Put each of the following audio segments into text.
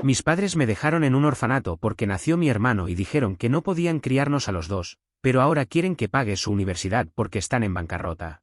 Mis padres me dejaron en un orfanato porque nació mi hermano y dijeron que no podían criarnos a los dos, pero ahora quieren que pague su universidad porque están en bancarrota.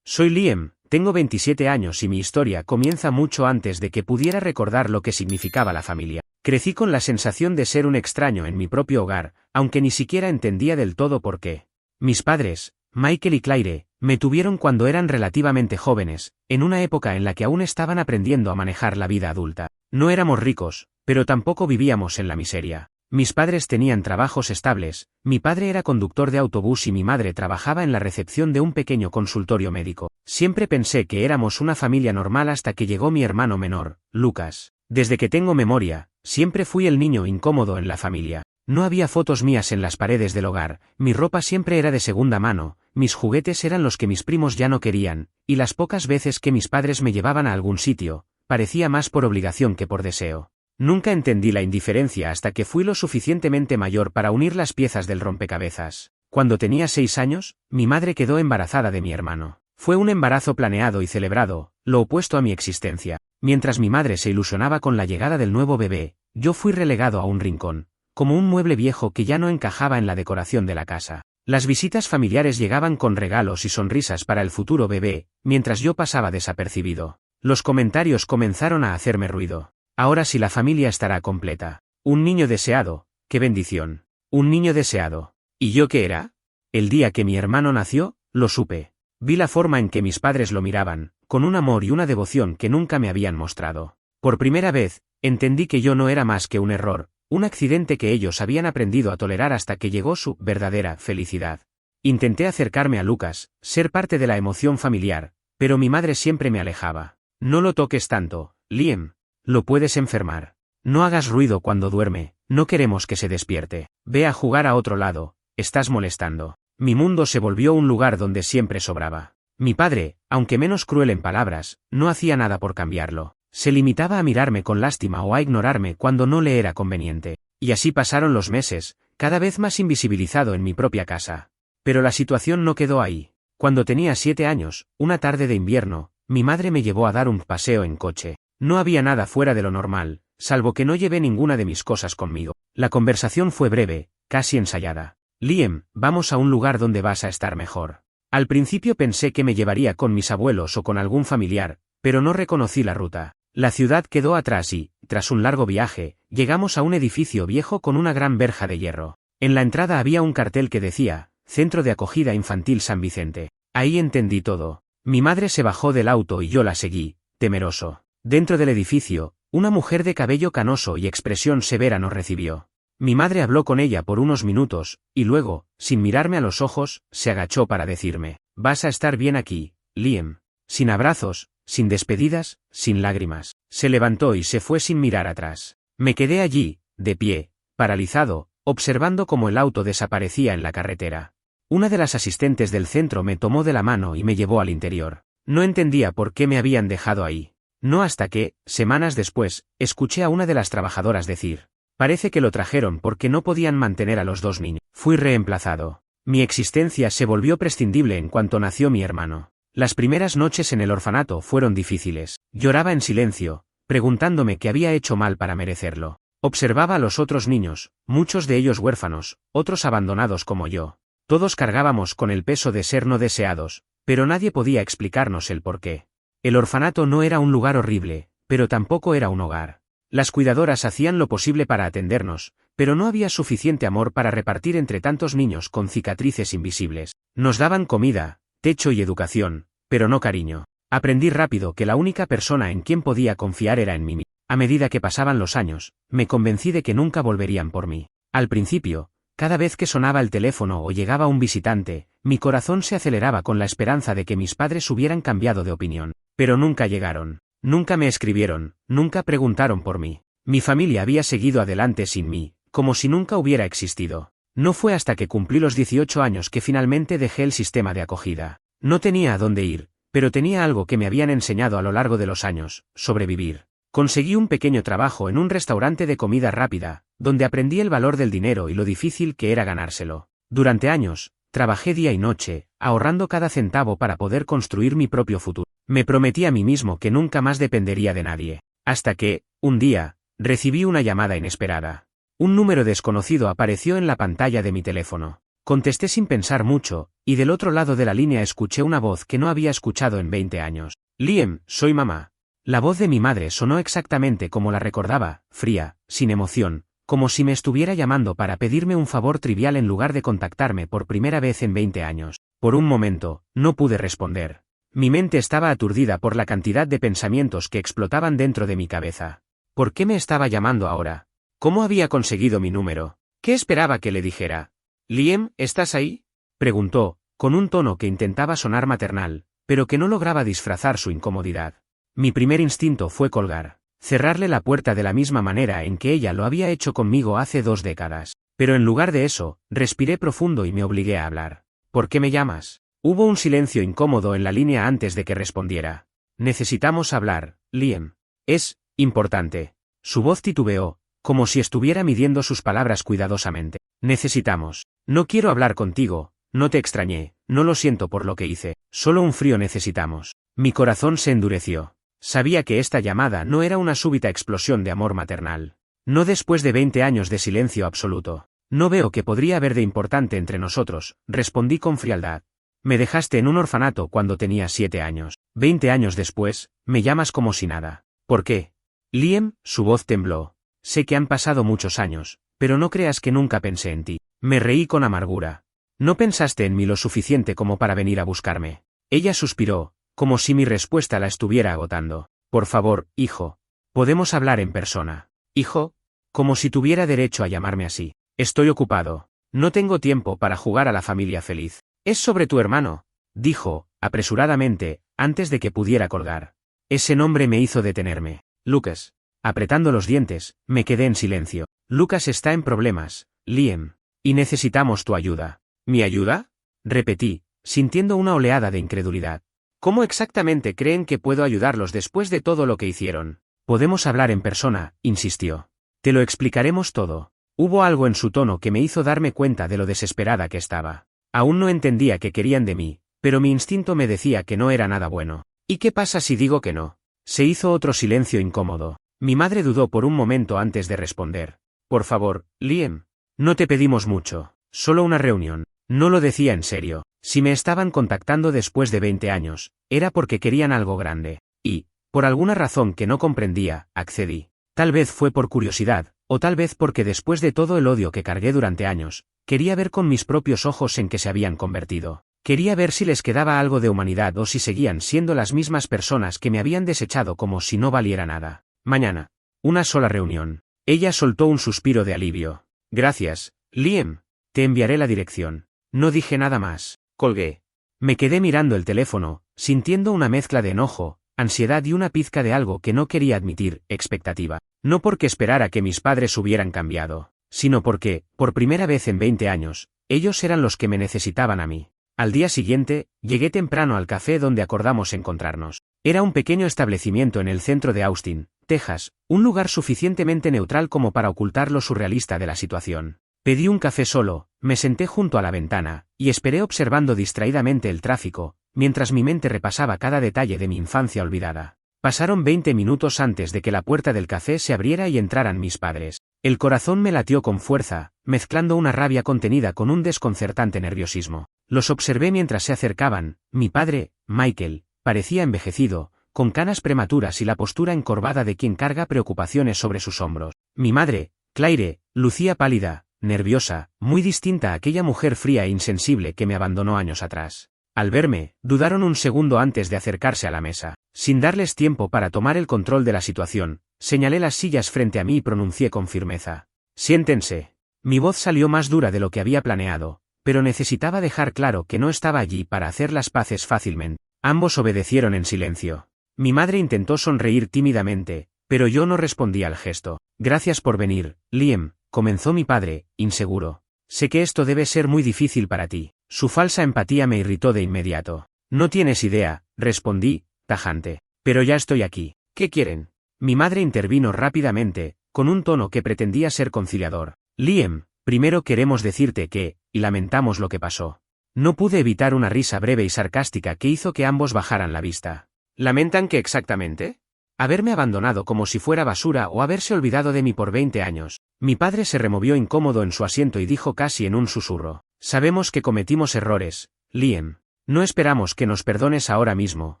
Soy Liam, tengo 27 años y mi historia comienza mucho antes de que pudiera recordar lo que significaba la familia. Crecí con la sensación de ser un extraño en mi propio hogar, aunque ni siquiera entendía del todo por qué. Mis padres, Michael y Claire, me tuvieron cuando eran relativamente jóvenes, en una época en la que aún estaban aprendiendo a manejar la vida adulta. No éramos ricos, pero tampoco vivíamos en la miseria. Mis padres tenían trabajos estables, mi padre era conductor de autobús y mi madre trabajaba en la recepción de un pequeño consultorio médico. Siempre pensé que éramos una familia normal hasta que llegó mi hermano menor, Lucas. Desde que tengo memoria, siempre fui el niño incómodo en la familia. No había fotos mías en las paredes del hogar, mi ropa siempre era de segunda mano, mis juguetes eran los que mis primos ya no querían, y las pocas veces que mis padres me llevaban a algún sitio, parecía más por obligación que por deseo. Nunca entendí la indiferencia hasta que fui lo suficientemente mayor para unir las piezas del rompecabezas. Cuando tenía 6 años, mi madre quedó embarazada de mi hermano. Fue un embarazo planeado y celebrado, lo opuesto a mi existencia. Mientras mi madre se ilusionaba con la llegada del nuevo bebé, yo fui relegado a un rincón, como un mueble viejo que ya no encajaba en la decoración de la casa. Las visitas familiares llegaban con regalos y sonrisas para el futuro bebé, mientras yo pasaba desapercibido. Los comentarios comenzaron a hacerme ruido. Ahora sí la familia estará completa. Un niño deseado, qué bendición. Un niño deseado. ¿Y yo qué era? El día que mi hermano nació, lo supe. Vi la forma en que mis padres lo miraban, con un amor y una devoción que nunca me habían mostrado. Por primera vez, entendí que yo no era más que un error, un accidente que ellos habían aprendido a tolerar hasta que llegó su verdadera felicidad. Intenté acercarme a Lucas, ser parte de la emoción familiar, pero mi madre siempre me alejaba. No lo toques tanto, Liam. Lo puedes enfermar. No hagas ruido cuando duerme, no queremos que se despierte. Ve a jugar a otro lado, estás molestando. Mi mundo se volvió un lugar donde siempre sobraba. Mi padre, aunque menos cruel en palabras, no hacía nada por cambiarlo. Se limitaba a mirarme con lástima o a ignorarme cuando no le era conveniente. Y así pasaron los meses, cada vez más invisibilizado en mi propia casa. Pero la situación no quedó ahí. Cuando tenía 7 años, una tarde de invierno, mi madre me llevó a dar un paseo en coche. No había nada fuera de lo normal, salvo que no llevé ninguna de mis cosas conmigo. La conversación fue breve, casi ensayada. Liam, vamos a un lugar donde vas a estar mejor. Al principio pensé que me llevaría con mis abuelos o con algún familiar, pero no reconocí la ruta. La ciudad quedó atrás y, tras un largo viaje, llegamos a un edificio viejo con una gran verja de hierro. En la entrada había un cartel que decía, Centro de Acogida Infantil San Vicente. Ahí entendí todo. Mi madre se bajó del auto y yo la seguí, temeroso. Dentro del edificio, una mujer de cabello canoso y expresión severa nos recibió. Mi madre habló con ella por unos minutos, y luego, sin mirarme a los ojos, se agachó para decirme, vas a estar bien aquí, Liam. Sin abrazos, sin despedidas, sin lágrimas. Se levantó y se fue sin mirar atrás. Me quedé allí, de pie, paralizado, observando cómo el auto desaparecía en la carretera. Una de las asistentes del centro me tomó de la mano y me llevó al interior. No entendía por qué me habían dejado ahí. No hasta que, semanas después, escuché a una de las trabajadoras decir, parece que lo trajeron porque no podían mantener a los 2 niños. Fui reemplazado. Mi existencia se volvió prescindible en cuanto nació mi hermano. Las primeras noches en el orfanato fueron difíciles. Lloraba en silencio, preguntándome qué había hecho mal para merecerlo. Observaba a los otros niños, muchos de ellos huérfanos, otros abandonados como yo. Todos cargábamos con el peso de ser no deseados, pero nadie podía explicarnos el porqué. El orfanato no era un lugar horrible, pero tampoco era un hogar. Las cuidadoras hacían lo posible para atendernos, pero no había suficiente amor para repartir entre tantos niños con cicatrices invisibles. Nos daban comida, techo y educación, pero no cariño. Aprendí rápido que la única persona en quien podía confiar era en mí. A medida que pasaban los años, me convencí de que nunca volverían por mí. Al principio, cada vez que sonaba el teléfono o llegaba un visitante, mi corazón se aceleraba con la esperanza de que mis padres hubieran cambiado de opinión. Pero nunca llegaron. Nunca me escribieron, nunca preguntaron por mí. Mi familia había seguido adelante sin mí, como si nunca hubiera existido. No fue hasta que cumplí los 18 años que finalmente dejé el sistema de acogida. No tenía a dónde ir, pero tenía algo que me habían enseñado a lo largo de los años, sobrevivir. Conseguí un pequeño trabajo en un restaurante de comida rápida, donde aprendí el valor del dinero y lo difícil que era ganárselo. Durante años, trabajé día y noche, ahorrando cada centavo para poder construir mi propio futuro. Me prometí a mí mismo que nunca más dependería de nadie. Hasta que, un día, Recibí una llamada inesperada. Un número desconocido apareció en la pantalla de mi teléfono. Contesté sin pensar mucho, y del otro lado de la línea escuché una voz que no había escuchado en 20 años. Liam, soy mamá. La voz de mi madre sonó exactamente como la recordaba, fría, sin emoción, como si me estuviera llamando para pedirme un favor trivial en lugar de contactarme por primera vez en 20 años. Por un momento, no pude responder. Mi mente estaba aturdida por la cantidad de pensamientos que explotaban dentro de mi cabeza. ¿Por qué me estaba llamando ahora? ¿Cómo había conseguido mi número? ¿Qué esperaba que le dijera? «Liam, ¿estás ahí?», preguntó, con un tono que intentaba sonar maternal, pero que no lograba disfrazar su incomodidad. Mi primer instinto fue colgar, cerrarle la puerta de la misma manera en que ella lo había hecho conmigo hace 2 décadas. Pero en lugar de eso, respiré profundo y me obligué a hablar. «¿Por qué me llamas?». Hubo un silencio incómodo en la línea antes de que respondiera. «Necesitamos hablar, Liam. Es importante». Su voz titubeó, como si estuviera midiendo sus palabras cuidadosamente. «Necesitamos. No quiero hablar contigo, no te extrañé, no lo siento por lo que hice, solo un frío necesitamos». Mi corazón se endureció. Sabía que esta llamada no era una súbita explosión de amor maternal. No después de 20 años de silencio absoluto. «No veo qué podría haber de importante entre nosotros», respondí con frialdad. «Me dejaste en un orfanato cuando tenía 7 años. 20 años después, me llamas como si nada. ¿Por qué?». Liam, su voz tembló. «Sé que han pasado muchos años, pero no creas que nunca pensé en ti». Me reí con amargura. «No pensaste en mí lo suficiente como para venir a buscarme». Ella suspiró, como si mi respuesta la estuviera agotando. «Por favor, hijo. Podemos hablar en persona». «¿Hijo?». Como si tuviera derecho a llamarme así. «Estoy ocupado. No tengo tiempo para jugar a la familia feliz». «Es sobre tu hermano», dijo, apresuradamente, antes de que pudiera colgar. Ese nombre me hizo detenerme. «Lucas». Apretando los dientes, me quedé en silencio. «Lucas está en problemas, Liam. Y necesitamos tu ayuda». «¿Mi ayuda?», repetí, sintiendo una oleada de incredulidad. «¿Cómo exactamente creen que puedo ayudarlos después de todo lo que hicieron?». «Podemos hablar en persona», insistió. «Te lo explicaremos todo». Hubo algo en su tono que me hizo darme cuenta de lo desesperada que estaba. Aún no entendía qué querían de mí, pero mi instinto me decía que no era nada bueno. «¿Y qué pasa si digo que no?». Se hizo otro silencio incómodo. Mi madre dudó por un momento antes de responder. «Por favor, Liam. No te pedimos mucho, solo una reunión». No lo decía en serio. Si me estaban contactando después de 20 años, era porque querían algo grande. Y, por alguna razón que no comprendía, accedí. Tal vez fue por curiosidad, o tal vez porque después de todo el odio que cargué durante años, quería ver con mis propios ojos en qué se habían convertido. Quería ver si les quedaba algo de humanidad o si seguían siendo las mismas personas que me habían desechado como si no valiera nada. «Mañana. Una sola reunión». Ella soltó un suspiro de alivio. «Gracias, Liam. Te enviaré la dirección». No dije nada más. Colgué. Me quedé mirando el teléfono, sintiendo una mezcla de enojo, ansiedad y una pizca de algo que no quería admitir, expectativa. No porque esperara que mis padres hubieran cambiado, sino porque, por primera vez en 20 años, ellos eran los que me necesitaban a mí. Al día siguiente, llegué temprano al café donde acordamos encontrarnos. Era un pequeño establecimiento en el centro de Austin, Texas, un lugar suficientemente neutral como para ocultar lo surrealista de la situación. Pedí un café solo, me senté junto a la ventana, y esperé observando distraídamente el tráfico, mientras mi mente repasaba cada detalle de mi infancia olvidada. Pasaron 20 minutos antes de que la puerta del café se abriera y entraran mis padres. El corazón me latió con fuerza, mezclando una rabia contenida con un desconcertante nerviosismo. Los observé mientras se acercaban. Mi padre, Michael, parecía envejecido, con canas prematuras y la postura encorvada de quien carga preocupaciones sobre sus hombros. Mi madre, Claire, lucía pálida, nerviosa, muy distinta a aquella mujer fría e insensible que me abandonó años atrás. Al verme, dudaron un segundo antes de acercarse a la mesa. Sin darles tiempo para tomar el control de la situación, señalé las sillas frente a mí y pronuncié con firmeza: «Siéntense». Mi voz salió más dura de lo que había planeado, pero necesitaba dejar claro que no estaba allí para hacer las paces fácilmente. Ambos obedecieron en silencio. Mi madre intentó sonreír tímidamente, pero yo no respondí al gesto. «Gracias por venir, Liam», comenzó mi padre, inseguro. «Sé que esto debe ser muy difícil para ti». Su falsa empatía me irritó de inmediato. «No tienes idea», respondí, tajante. «Pero ya estoy aquí. ¿Qué quieren?». Mi madre intervino rápidamente, con un tono que pretendía ser conciliador. «Liam, primero queremos decirte que, y lamentamos lo que pasó». No pude evitar una risa breve y sarcástica que hizo que ambos bajaran la vista. «¿Lamentan qué exactamente?». Haberme abandonado como si fuera basura o haberse olvidado de mí por 20 años. Mi padre se removió incómodo en su asiento y dijo casi en un susurro. Sabemos que cometimos errores, Liam. No esperamos que nos perdones ahora mismo,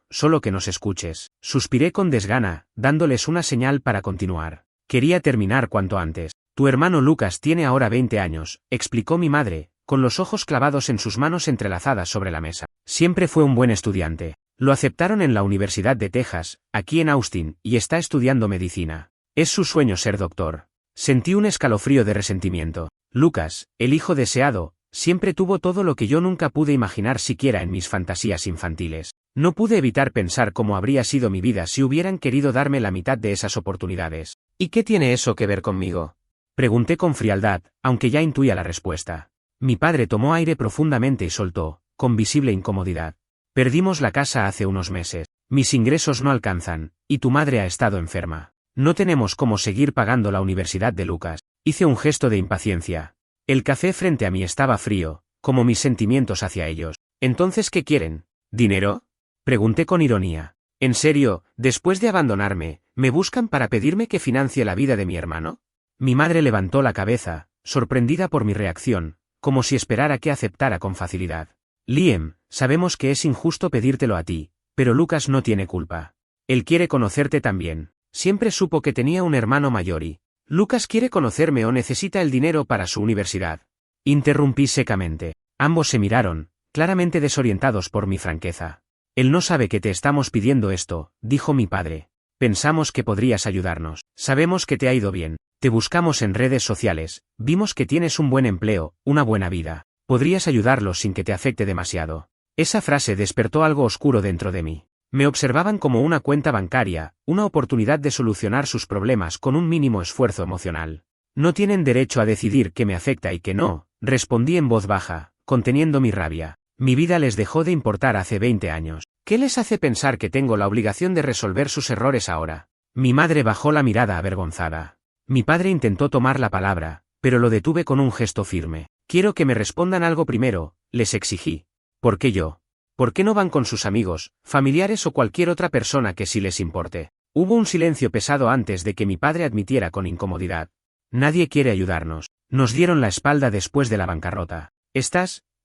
solo que nos escuches. Suspiré con desgana, dándoles una señal para continuar. Quería terminar cuanto antes. Tu hermano Lucas tiene ahora 20 años, explicó mi madre, con los ojos clavados en sus manos entrelazadas sobre la mesa. Siempre fue un buen estudiante. Lo aceptaron en la Universidad de Texas, aquí en Austin, y está estudiando medicina. Es su sueño ser doctor. Sentí un escalofrío de resentimiento. Lucas, el hijo deseado, siempre tuvo todo lo que yo nunca pude imaginar siquiera en mis fantasías infantiles. No pude evitar pensar cómo habría sido mi vida si hubieran querido darme la mitad de esas oportunidades. ¿Y qué tiene eso que ver conmigo? Pregunté con frialdad, aunque ya intuía la respuesta. Mi padre tomó aire profundamente y soltó, con visible incomodidad. Perdimos la casa hace unos meses. Mis ingresos no alcanzan, y tu madre ha estado enferma. No tenemos cómo seguir pagando la universidad de Lucas. Hice un gesto de impaciencia. El café frente a mí estaba frío, como mis sentimientos hacia ellos. ¿Entonces qué quieren? ¿Dinero? Pregunté con ironía. ¿En serio, después de abandonarme, me buscan para pedirme que financie la vida de mi hermano? Mi madre levantó la cabeza, sorprendida por mi reacción, como si esperara que aceptara con facilidad. Liam, sabemos que es injusto pedírtelo a ti, pero Lucas no tiene culpa. Él quiere conocerte también. Siempre supo que tenía un hermano mayor y... Lucas quiere conocerme o necesita el dinero para su universidad. Interrumpí secamente. Ambos se miraron, claramente desorientados por mi franqueza. Él no sabe que te estamos pidiendo esto, dijo mi padre. Pensamos que podrías ayudarnos. Sabemos que te ha ido bien. Te buscamos en redes sociales, vimos que tienes un buen empleo, una buena vida. Podrías ayudarlos sin que te afecte demasiado. Esa frase despertó algo oscuro dentro de mí. Me observaban como una cuenta bancaria, una oportunidad de solucionar sus problemas con un mínimo esfuerzo emocional. No tienen derecho a decidir qué me afecta y qué no, respondí en voz baja, conteniendo mi rabia. Mi vida les dejó de importar hace 20 años. ¿Qué les hace pensar que tengo la obligación de resolver sus errores ahora? Mi madre bajó la mirada avergonzada. Mi padre intentó tomar la palabra, pero lo detuve con un gesto firme. Quiero que me respondan algo primero, les exigí. ¿Por qué yo? ¿Por qué no van con sus amigos, familiares o cualquier otra persona que sí les importe? Hubo un silencio pesado antes de que mi padre admitiera con incomodidad. Nadie quiere ayudarnos. Nos dieron la espalda después de la bancarrota.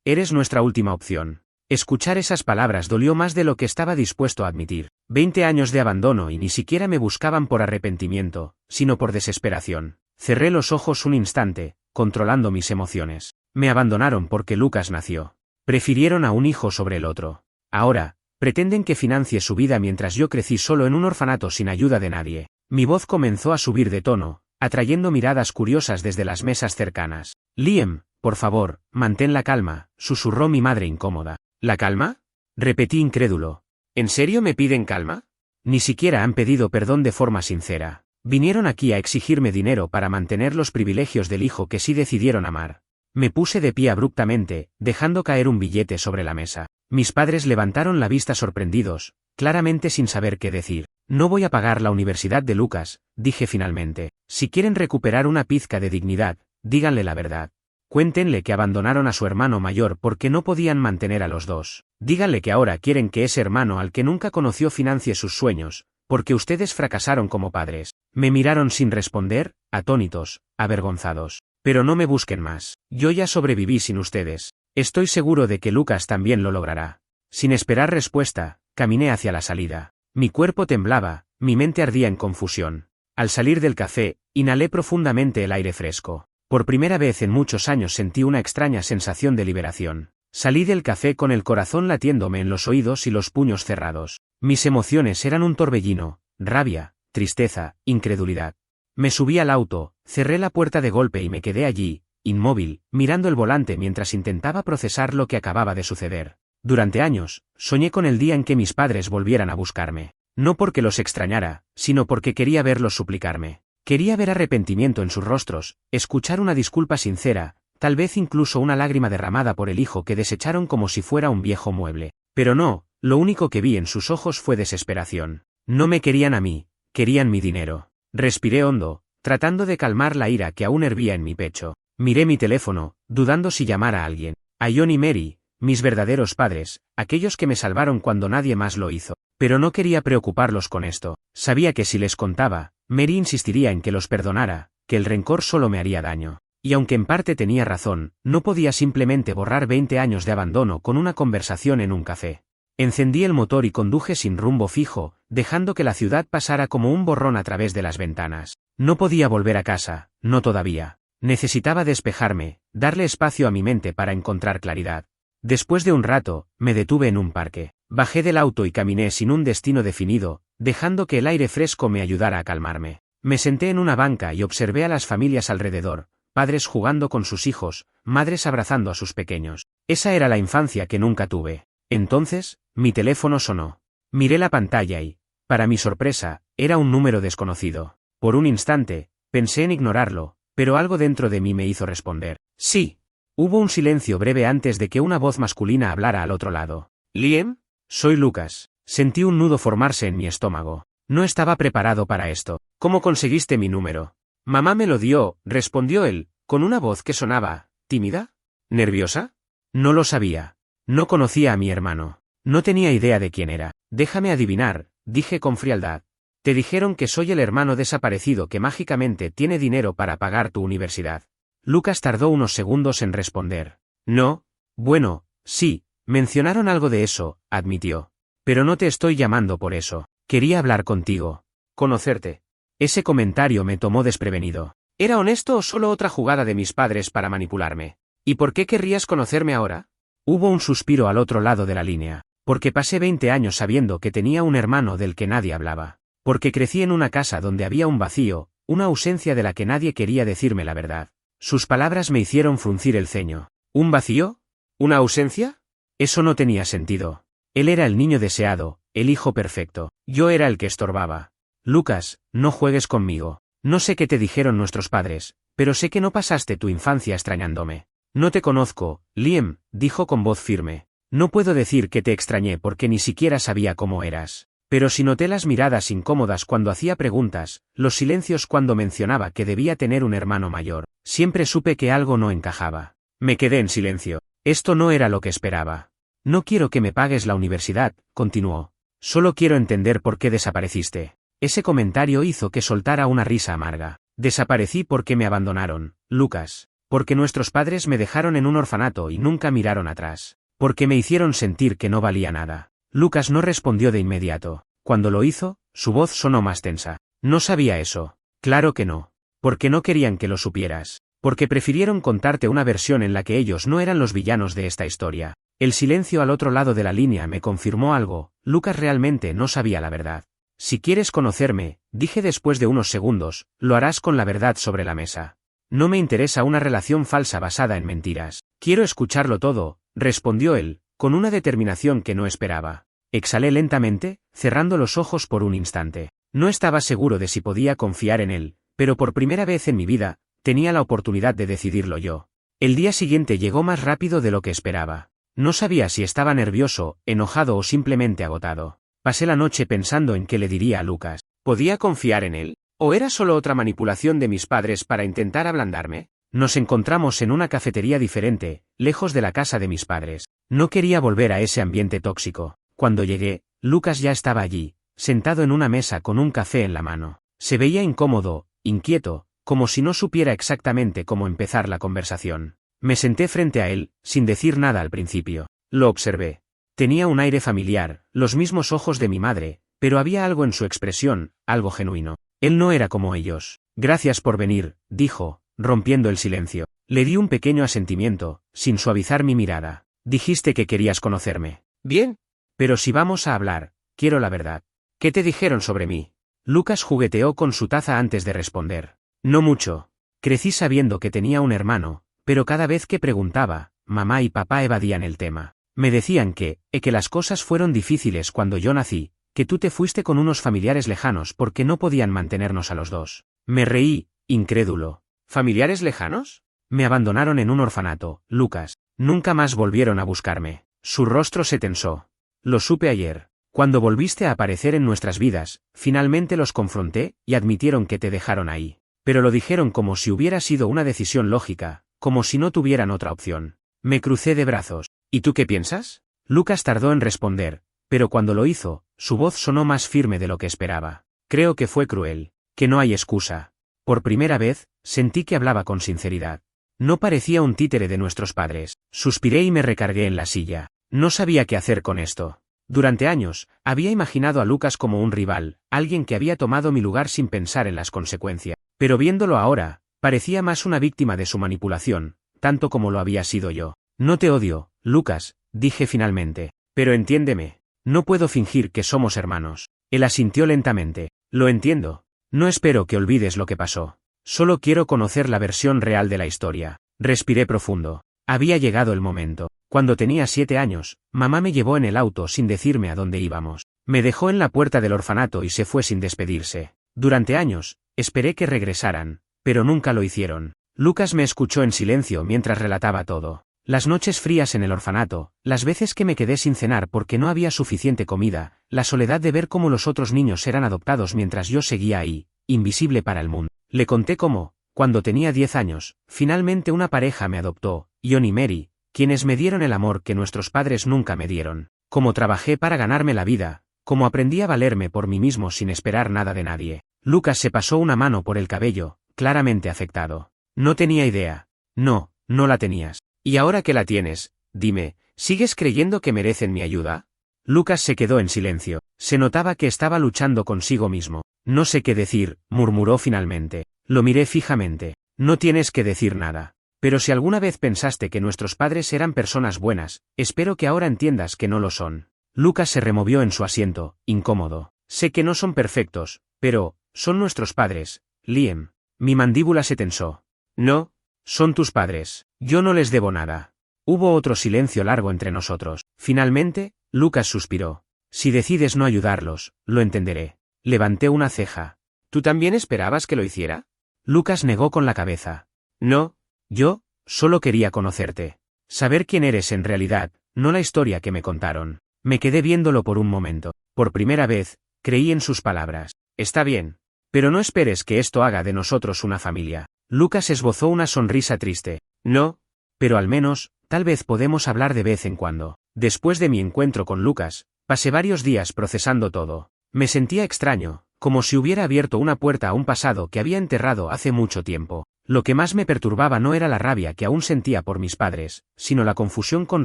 Eres nuestra última opción. Escuchar esas palabras dolió más de lo que estaba dispuesto a admitir. 20 años de abandono y ni siquiera me buscaban por arrepentimiento, sino por desesperación. Cerré los ojos un instante, controlando mis emociones. Me abandonaron porque Lucas nació. Prefirieron a un hijo sobre el otro. Ahora, pretenden que financie su vida mientras yo crecí solo en un orfanato sin ayuda de nadie. Mi voz comenzó a subir de tono, atrayendo miradas curiosas desde las mesas cercanas. Liam, por favor, mantén la calma, susurró mi madre incómoda. ¿La calma? Repetí incrédulo. ¿En serio me piden calma? Ni siquiera han pedido perdón de forma sincera. Vinieron aquí a exigirme dinero para mantener los privilegios del hijo que sí decidieron amar. Me puse de pie abruptamente, dejando caer un billete sobre la mesa. Mis padres levantaron la vista sorprendidos, claramente sin saber qué decir. No voy a pagar la universidad de Lucas, dije finalmente. Si quieren recuperar una pizca de dignidad, díganle la verdad. Cuéntenle que abandonaron a su hermano mayor porque no podían mantener a los dos. Díganle que ahora quieren que ese hermano al que nunca conoció financie sus sueños, porque ustedes fracasaron como padres. Me miraron sin responder, atónitos, avergonzados. Pero no me busquen más. Yo ya sobreviví sin ustedes. Estoy seguro de que Lucas también lo logrará. Sin esperar respuesta, caminé hacia la salida. Mi cuerpo temblaba, mi mente ardía en confusión. Al salir del café, inhalé profundamente el aire fresco. Por primera vez en muchos años sentí una extraña sensación de liberación. Salí del café con el corazón latiéndome en los oídos y los puños cerrados. Mis emociones eran un torbellino, rabia, tristeza, incredulidad. Me subí al auto, cerré la puerta de golpe y me quedé allí, inmóvil, mirando el volante mientras intentaba procesar lo que acababa de suceder. Durante años, soñé con el día en que mis padres volvieran a buscarme. No porque los extrañara, sino porque quería verlos suplicarme. Quería ver arrepentimiento en sus rostros, escuchar una disculpa sincera, tal vez incluso una lágrima derramada por el hijo que desecharon como si fuera un viejo mueble. Pero no, lo único que vi en sus ojos fue desesperación. No me querían a mí, querían mi dinero. Respiré hondo, tratando de calmar la ira que aún hervía en mi pecho. Miré mi teléfono, dudando si llamar a alguien. A John y Mary, mis verdaderos padres, aquellos que me salvaron cuando nadie más lo hizo. Pero no quería preocuparlos con esto. Sabía que si les contaba, Mary insistiría en que los perdonara, que el rencor solo me haría daño. Y aunque en parte tenía razón, no podía simplemente borrar 20 años de abandono con una conversación en un café. Encendí el motor y conduje sin rumbo fijo, dejando que la ciudad pasara como un borrón a través de las ventanas. No podía volver a casa, no todavía. Necesitaba despejarme, darle espacio a mi mente para encontrar claridad. Después de un rato, me detuve en un parque. Bajé del auto y caminé sin un destino definido, dejando que el aire fresco me ayudara a calmarme. Me senté en una banca y observé a las familias alrededor, padres jugando con sus hijos, madres abrazando a sus pequeños. Esa era la infancia que nunca tuve. Entonces, mi teléfono sonó. Miré la pantalla y, para mi sorpresa, era un número desconocido. Por un instante, pensé en ignorarlo, pero algo dentro de mí me hizo responder. Sí. Hubo un silencio breve antes de que una voz masculina hablara al otro lado. ¿Liam? Soy Lucas. Sentí un nudo formarse en mi estómago. No estaba preparado para esto. ¿Cómo conseguiste mi número? Mamá me lo dio, respondió él, con una voz que sonaba, ¿tímida? ¿Nerviosa? No lo sabía. No conocía a mi hermano. No tenía idea de quién era. Déjame adivinar, dije con frialdad. Te dijeron que soy el hermano desaparecido que mágicamente tiene dinero para pagar tu universidad. Lucas tardó unos segundos en responder. No, bueno, sí, mencionaron algo de eso, admitió. Pero no te estoy llamando por eso. Quería hablar contigo. Conocerte. Ese comentario me tomó desprevenido. ¿Era honesto o solo otra jugada de mis padres para manipularme? ¿Y por qué querrías conocerme ahora? Hubo un suspiro al otro lado de la línea. Porque pasé 20 años sabiendo que tenía un hermano del que nadie hablaba. Porque crecí en una casa donde había un vacío, una ausencia de la que nadie quería decirme la verdad. Sus palabras me hicieron fruncir el ceño. ¿Un vacío? ¿Una ausencia? Eso no tenía sentido. Él era el niño deseado, el hijo perfecto. Yo era el que estorbaba. Lucas, no juegues conmigo. No sé qué te dijeron nuestros padres, pero sé que no pasaste tu infancia extrañándome. No te conozco, Liam, dijo con voz firme. No puedo decir que te extrañé porque ni siquiera sabía cómo eras. Pero si noté las miradas incómodas cuando hacía preguntas, los silencios cuando mencionaba que debía tener un hermano mayor, siempre supe que algo no encajaba. Me quedé en silencio. Esto no era lo que esperaba. No quiero que me pagues la universidad, continuó. Solo quiero entender por qué desapareciste. Ese comentario hizo que soltara una risa amarga. Desaparecí porque me abandonaron, Lucas. Porque nuestros padres me dejaron en un orfanato y nunca miraron atrás. Porque me hicieron sentir que no valía nada. Lucas no respondió de inmediato. Cuando lo hizo, su voz sonó más tensa. No sabía eso. Claro que no. Porque no querían que lo supieras. Porque prefirieron contarte una versión en la que ellos no eran los villanos de esta historia. El silencio al otro lado de la línea me confirmó algo. Lucas realmente no sabía la verdad. Si quieres conocerme, dije después de unos segundos, lo harás con la verdad sobre la mesa. No me interesa una relación falsa basada en mentiras. Quiero escucharlo todo, respondió él, con una determinación que no esperaba. Exhalé lentamente, cerrando los ojos por un instante. No estaba seguro de si podía confiar en él, pero por primera vez en mi vida, tenía la oportunidad de decidirlo yo. El día siguiente llegó más rápido de lo que esperaba. No sabía si estaba nervioso, enojado o simplemente agotado. Pasé la noche pensando en qué le diría a Lucas. ¿Podía confiar en él? ¿O era solo otra manipulación de mis padres para intentar ablandarme? Nos encontramos en una cafetería diferente, lejos de la casa de mis padres. No quería volver a ese ambiente tóxico. Cuando llegué, Lucas ya estaba allí, sentado en una mesa con un café en la mano. Se veía incómodo, inquieto, como si no supiera exactamente cómo empezar la conversación. Me senté frente a él, sin decir nada al principio. Lo observé. Tenía un aire familiar, los mismos ojos de mi madre, pero había algo en su expresión, algo genuino. Él no era como ellos. Gracias por venir, dijo, rompiendo el silencio. Le di un pequeño asentimiento, sin suavizar mi mirada. Dijiste que querías conocerme. Bien. Pero si vamos a hablar, quiero la verdad. ¿Qué te dijeron sobre mí? Lucas jugueteó con su taza antes de responder. No mucho. Crecí sabiendo que tenía un hermano, pero cada vez que preguntaba, mamá y papá evadían el tema. Me decían que las cosas fueron difíciles cuando yo nací, que tú te fuiste con unos familiares lejanos porque no podían mantenernos a los dos. Me reí, incrédulo. ¿Familiares lejanos? Me abandonaron en un orfanato, Lucas. Nunca más volvieron a buscarme. Su rostro se tensó. Lo supe ayer. Cuando volviste a aparecer en nuestras vidas, finalmente los confronté y admitieron que te dejaron ahí. Pero lo dijeron como si hubiera sido una decisión lógica, como si no tuvieran otra opción. Me crucé de brazos. ¿Y tú qué piensas? Lucas tardó en responder, pero cuando lo hizo, su voz sonó más firme de lo que esperaba. Creo que fue cruel, que no hay excusa. Por primera vez, sentí que hablaba con sinceridad. No parecía un títere de nuestros padres. Suspiré y me recargué en la silla. No sabía qué hacer con esto. Durante años, había imaginado a Lucas como un rival, alguien que había tomado mi lugar sin pensar en las consecuencias. Pero viéndolo ahora, parecía más una víctima de su manipulación, tanto como lo había sido yo. No te odio, Lucas, dije finalmente. Pero entiéndeme. No puedo fingir que somos hermanos. Él asintió lentamente. Lo entiendo. No espero que olvides lo que pasó. Solo quiero conocer la versión real de la historia. Respiré profundo. Había llegado el momento. Cuando tenía 7 años, mamá me llevó en el auto sin decirme a dónde íbamos. Me dejó en la puerta del orfanato y se fue sin despedirse. Durante años, esperé que regresaran, pero nunca lo hicieron. Lucas me escuchó en silencio mientras relataba todo. Las noches frías en el orfanato, las veces que me quedé sin cenar porque no había suficiente comida, la soledad de ver cómo los otros niños eran adoptados mientras yo seguía ahí, invisible para el mundo. Le conté cómo, cuando tenía 10 años, finalmente una pareja me adoptó, John y Mary, quienes me dieron el amor que nuestros padres nunca me dieron. Cómo trabajé para ganarme la vida, cómo aprendí a valerme por mí mismo sin esperar nada de nadie. Lucas se pasó una mano por el cabello, claramente afectado. No tenía idea. No, no la tenías. Y ahora que la tienes, dime, ¿sigues creyendo que merecen mi ayuda? Lucas se quedó en silencio. Se notaba que estaba luchando consigo mismo. No sé qué decir, murmuró finalmente. Lo miré fijamente. No tienes que decir nada. Pero si alguna vez pensaste que nuestros padres eran personas buenas, espero que ahora entiendas que no lo son. Lucas se removió en su asiento, incómodo. Sé que no son perfectos, pero, son nuestros padres, Liam. Mi mandíbula se tensó. No, son tus padres. Yo no les debo nada. Hubo otro silencio largo entre nosotros. Finalmente, Lucas suspiró. Si decides no ayudarlos, lo entenderé. Levanté una ceja. ¿Tú también esperabas que lo hiciera? Lucas negó con la cabeza. No, yo, solo quería conocerte. Saber quién eres en realidad, no la historia que me contaron. Me quedé viéndolo por un momento. Por primera vez, creí en sus palabras. Está bien. Pero no esperes que esto haga de nosotros una familia. Lucas esbozó una sonrisa triste. No, pero al menos, tal vez podemos hablar de vez en cuando. Después de mi encuentro con Lucas, pasé varios días procesando todo. Me sentía extraño, como si hubiera abierto una puerta a un pasado que había enterrado hace mucho tiempo. Lo que más me perturbaba no era la rabia que aún sentía por mis padres, sino la confusión con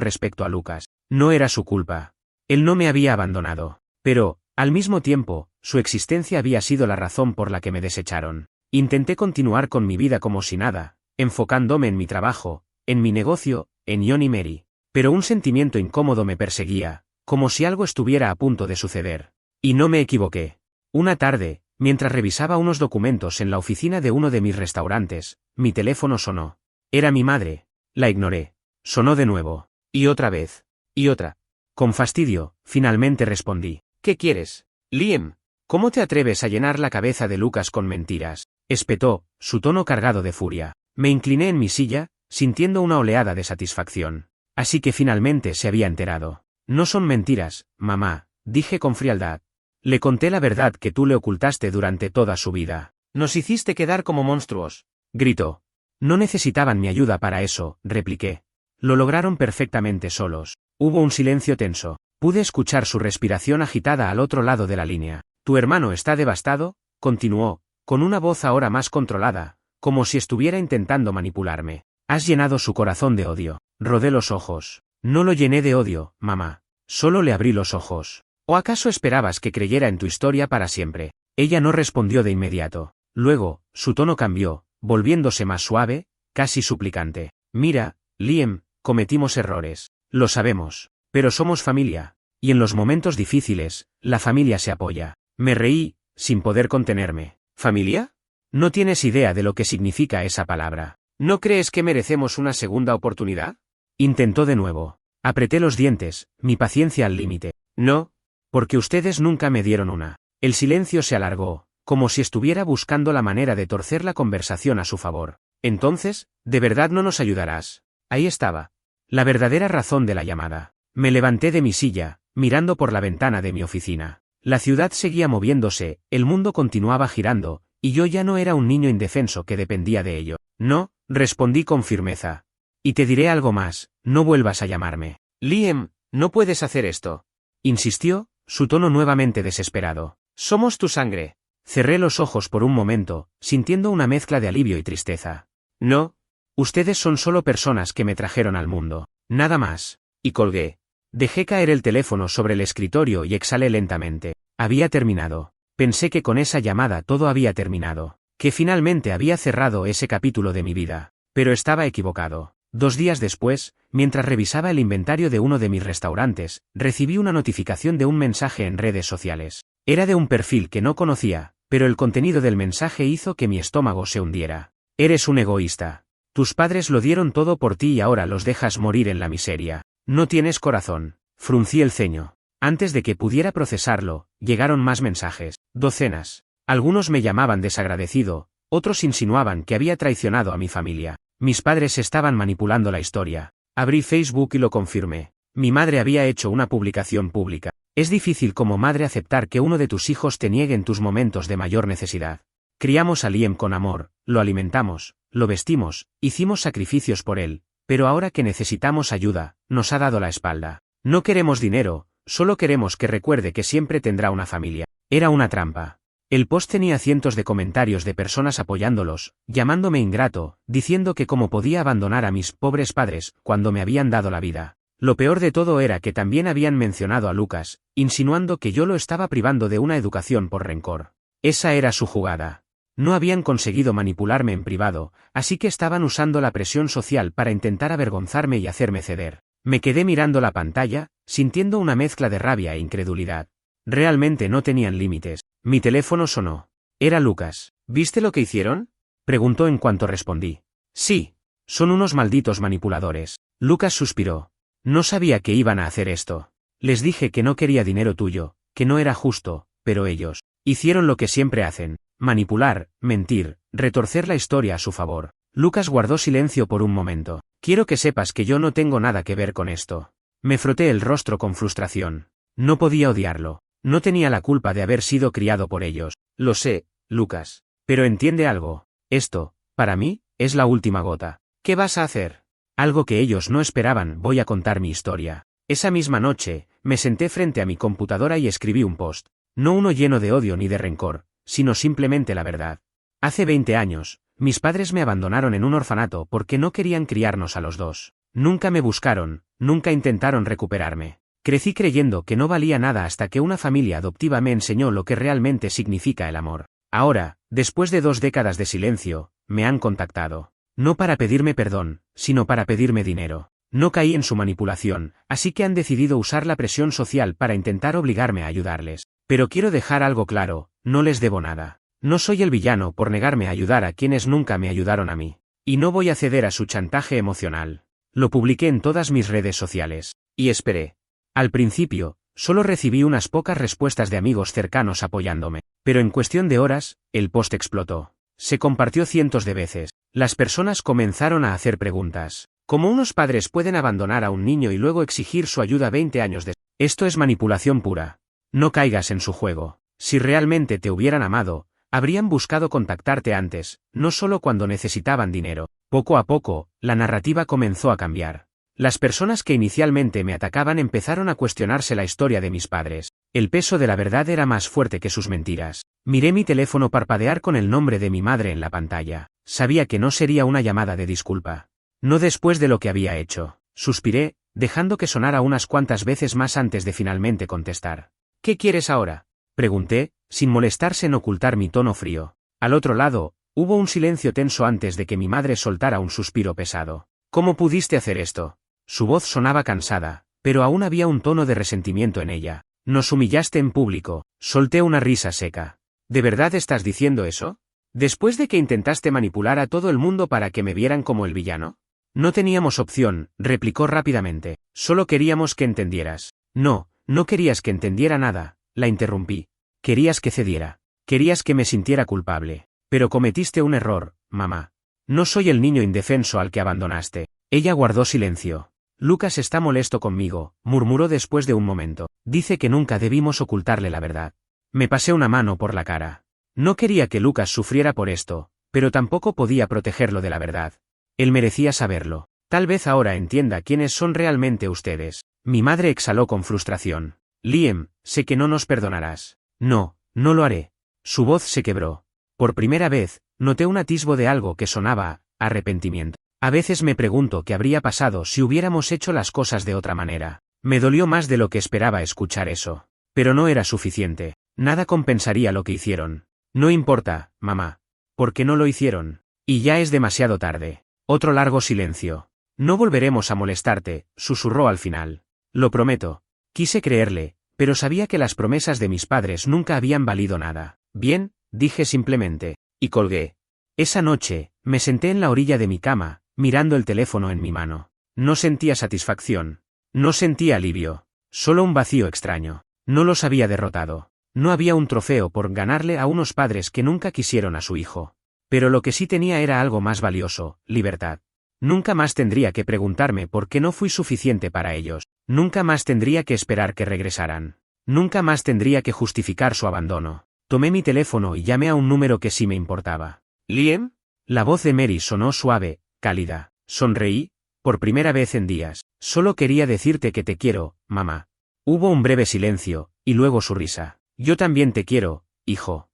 respecto a Lucas. No era su culpa. Él no me había abandonado. Pero, al mismo tiempo, su existencia había sido la razón por la que me desecharon. Intenté continuar con mi vida como si nada, enfocándome en mi trabajo, en mi negocio, en John y Mary. Pero un sentimiento incómodo me perseguía, como si algo estuviera a punto de suceder. Y no me equivoqué. Una tarde, mientras revisaba unos documentos en la oficina de uno de mis restaurantes, mi teléfono sonó. Era mi madre. La ignoré. Sonó de nuevo. Y otra vez. Y otra. Con fastidio, finalmente respondí. ¿Qué quieres? Liam, ¿cómo te atreves a llenar la cabeza de Lucas con mentiras? Espetó, su tono cargado de furia. Me incliné en mi silla, sintiendo una oleada de satisfacción. Así que finalmente se había enterado. No son mentiras, mamá, dije con frialdad. Le conté la verdad que tú le ocultaste durante toda su vida. Nos hiciste quedar como monstruos, gritó. No necesitaban mi ayuda para eso, repliqué. Lo lograron perfectamente solos. Hubo un silencio tenso. Pude escuchar su respiración agitada al otro lado de la línea. ¿Tu hermano está devastado?, continuó, con una voz ahora más controlada, como si estuviera intentando manipularme. Has llenado su corazón de odio. Rodé los ojos. No lo llené de odio, mamá. Solo le abrí los ojos. ¿O acaso esperabas que creyera en tu historia para siempre? Ella no respondió de inmediato. Luego, su tono cambió, volviéndose más suave, casi suplicante. Mira, Liam, cometimos errores. Lo sabemos. Pero somos familia. Y en los momentos difíciles, la familia se apoya. Me reí, sin poder contenerme. ¿Familia? No tienes idea de lo que significa esa palabra. ¿No crees que merecemos una segunda oportunidad? Intentó de nuevo. Apreté los dientes, mi paciencia al límite. No, porque ustedes nunca me dieron una. El silencio se alargó, como si estuviera buscando la manera de torcer la conversación a su favor. Entonces, ¿de verdad no nos ayudarás? Ahí estaba. La verdadera razón de la llamada. Me levanté de mi silla, mirando por la ventana de mi oficina. La ciudad seguía moviéndose, el mundo continuaba girando, y yo ya no era un niño indefenso que dependía de ello. No, respondí con firmeza. Y te diré algo más, no vuelvas a llamarme. Liam, no puedes hacer esto. insistió, su tono nuevamente desesperado. Somos tu sangre. Cerré los ojos por un momento, sintiendo una mezcla de alivio y tristeza. No. Ustedes son solo personas que me trajeron al mundo. Nada más. Y colgué. Dejé caer el teléfono sobre el escritorio y exhalé lentamente. Había terminado. Pensé que con esa llamada todo había terminado. Que finalmente había cerrado ese capítulo de mi vida. Pero estaba equivocado. 2 días después, mientras revisaba el inventario de uno de mis restaurantes, recibí una notificación de un mensaje en redes sociales. Era de un perfil que no conocía, pero el contenido del mensaje hizo que mi estómago se hundiera. Eres un egoísta. Tus padres lo dieron todo por ti y ahora los dejas morir en la miseria. No tienes corazón. Fruncí el ceño. Antes de que pudiera procesarlo, llegaron más mensajes. Docenas. Algunos me llamaban desagradecido, otros insinuaban que había traicionado a mi familia. Mis padres estaban manipulando la historia. Abrí Facebook y lo confirmé. Mi madre había hecho una publicación pública. Es difícil como madre aceptar que uno de tus hijos te niegue en tus momentos de mayor necesidad. Criamos a Liam con amor, lo alimentamos, lo vestimos, hicimos sacrificios por él, pero ahora que necesitamos ayuda, nos ha dado la espalda. No queremos dinero, solo queremos que recuerde que siempre tendrá una familia. Era una trampa. El post tenía cientos de comentarios de personas apoyándolos, llamándome ingrato, diciendo que cómo podía abandonar a mis pobres padres cuando me habían dado la vida. Lo peor de todo era que también habían mencionado a Lucas, insinuando que yo lo estaba privando de una educación por rencor. Esa era su jugada. No habían conseguido manipularme en privado, así que estaban usando la presión social para intentar avergonzarme y hacerme ceder. Me quedé mirando la pantalla, sintiendo una mezcla de rabia e incredulidad. Realmente no tenían límites. Mi teléfono sonó. Era Lucas. ¿Viste lo que hicieron? Preguntó en cuanto respondí. Sí. Son unos malditos manipuladores. Lucas suspiró. No sabía que iban a hacer esto. Les dije que no quería dinero tuyo, que no era justo, pero ellos hicieron lo que siempre hacen. Manipular, mentir, retorcer la historia a su favor. Lucas guardó silencio por un momento. Quiero que sepas que yo no tengo nada que ver con esto. Me froté el rostro con frustración. No podía odiarlo. No tenía la culpa de haber sido criado por ellos. Lo sé, Lucas. Pero entiende algo. Esto, para mí, es la última gota. ¿Qué vas a hacer? Algo que ellos no esperaban. Voy a contar mi historia. Esa misma noche, me senté frente a mi computadora y escribí un post. No uno lleno de odio ni de rencor, sino simplemente la verdad. Hace 20 años, mis padres me abandonaron en un orfanato porque no querían criarnos a los dos. Nunca me buscaron, nunca intentaron recuperarme. Crecí creyendo que no valía nada hasta que una familia adoptiva me enseñó lo que realmente significa el amor. Ahora, después de 2 décadas de silencio, me han contactado. No para pedirme perdón, sino para pedirme dinero. No caí en su manipulación, así que han decidido usar la presión social para intentar obligarme a ayudarles. Pero quiero dejar algo claro, no les debo nada. No soy el villano por negarme a ayudar a quienes nunca me ayudaron a mí. Y no voy a ceder a su chantaje emocional. Lo publiqué en todas mis redes sociales. Y esperé. Al principio, solo recibí unas pocas respuestas de amigos cercanos apoyándome. Pero en cuestión de horas, el post explotó. Se compartió cientos de veces. Las personas comenzaron a hacer preguntas. ¿Cómo unos padres pueden abandonar a un niño y luego exigir su ayuda 20 años después? Esto es manipulación pura. No caigas en su juego. Si realmente te hubieran amado, habrían buscado contactarte antes, no solo cuando necesitaban dinero. Poco a poco, la narrativa comenzó a cambiar. Las personas que inicialmente me atacaban empezaron a cuestionarse la historia de mis padres. El peso de la verdad era más fuerte que sus mentiras. Miré mi teléfono parpadear con el nombre de mi madre en la pantalla. Sabía que no sería una llamada de disculpa. No después de lo que había hecho. Suspiré, dejando que sonara unas cuantas veces más antes de finalmente contestar. ¿Qué quieres ahora? Pregunté, sin molestarse en ocultar mi tono frío. Al otro lado, hubo un silencio tenso antes de que mi madre soltara un suspiro pesado. ¿Cómo pudiste hacer esto? Su voz sonaba cansada, pero aún había un tono de resentimiento en ella. Nos humillaste en público. Solté una risa seca. ¿De verdad estás diciendo eso? ¿Después de que intentaste manipular a todo el mundo para que me vieran como el villano? No teníamos opción, replicó rápidamente. Solo queríamos que entendieras. No, no querías que entendiera nada, la interrumpí. Querías que cediera. Querías que me sintiera culpable. Pero cometiste un error, mamá. No soy el niño indefenso al que abandonaste. Ella guardó silencio. Lucas está molesto conmigo, murmuró después de un momento. Dice que nunca debimos ocultarle la verdad. Me pasé una mano por la cara. No quería que Lucas sufriera por esto, pero tampoco podía protegerlo de la verdad. Él merecía saberlo. Tal vez ahora entienda quiénes son realmente ustedes. Mi madre exhaló con frustración. Liam, sé que no nos perdonarás. No, no lo haré. Su voz se quebró. Por primera vez, noté un atisbo de algo que sonaba a arrepentimiento. A veces me pregunto qué habría pasado si hubiéramos hecho las cosas de otra manera. Me dolió más de lo que esperaba escuchar eso. Pero no era suficiente. Nada compensaría lo que hicieron. No importa, mamá. Porque no lo hicieron. Y ya es demasiado tarde. Otro largo silencio. No volveremos a molestarte, susurró al final. Lo prometo. Quise creerle, pero sabía que las promesas de mis padres nunca habían valido nada. Bien, dije simplemente, y colgué. Esa noche, me senté en la orilla de mi cama, mirando el teléfono en mi mano. No sentía satisfacción. No sentía alivio. Solo un vacío extraño. No los había derrotado. No había un trofeo por ganarle a unos padres que nunca quisieron a su hijo. Pero lo que sí tenía era algo más valioso, libertad. Nunca más tendría que preguntarme por qué no fui suficiente para ellos. Nunca más tendría que esperar que regresaran. Nunca más tendría que justificar su abandono. Tomé mi teléfono y llamé a un número que sí me importaba. ¿Liam? La voz de Mary sonó suave, cálida. Sonreí, por primera vez en días. Solo quería decirte que te quiero, mamá. Hubo un breve silencio, y luego su risa. Yo también te quiero, hijo.